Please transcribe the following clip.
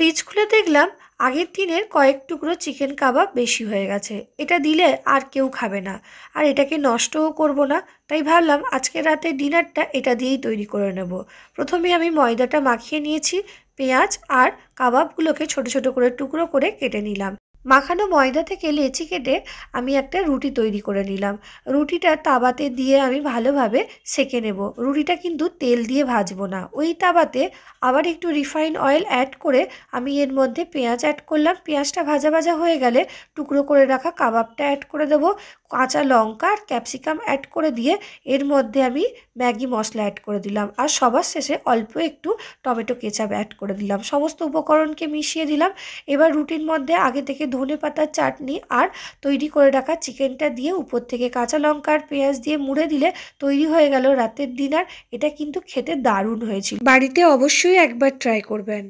Fridge খুলে দেখলাম আগের দিনের কয়েক টুকরো চিকেন কাবাব বেশি হয়ে গেছে। এটা দিলে আর কেউ খাবে না, আর এটাকে নষ্টও করব না। তাই ভাবলাম আজকে রাতে ডিনারটা এটা দিয়েই তৈরি করে নেব। প্রথমে আমি ময়দাটা মাখিয়ে নিয়েছি, পেঁয়াজ আর কাবাবগুলোকে ছোট ছোট করে টুকরো করে কেটে নিলাম। মাখানো ময়দা থেকে লেচি কেটে আমি একটা রুটি তৈরি করে নিলাম। রুটিটা তাওয়াতে দিয়ে আমি ভালোভাবে সেঁকে নেব। রুটিটা কিন্তু তেল দিয়ে ভাজবো না, ওই তাওয়াতে আবার একটু রিফাইন অয়েল অ্যাড করে আমি এর মধ্যে পেঁয়াজ অ্যাড করলাম। পেঁয়াজটা ভাজা ভাজা হয়ে গেলে টুকরো করে রাখা কাবাবটা অ্যাড করে দেবো। কাঁচা লঙ্কা আর ক্যাপসিকাম অ্যাড করে দিয়ে এর মধ্যে আমি ম্যাগি মশলা অ্যাড করে দিলাম, আর সবার শেষে অল্প একটু টমেটো কেচাপ অ্যাড করে দিলাম। সমস্ত উপকরণকে মিশিয়ে দিলাম। এবার রুটির মধ্যে আগে থেকে ধনেপাতার চাটনি আর তৈরি করে রাখা চিকেনটা দিয়ে উপর থেকে কাঁচা লঙ্কা আর পেঁয়াজ দিয়ে মুড়ে দিলে তৈরি হয়ে গেল রাতের ডিনার। এটা কিন্তু খেতে দারুণ হয়েছিল। বাড়িতে অবশ্যই একবার ট্রাই করবেন।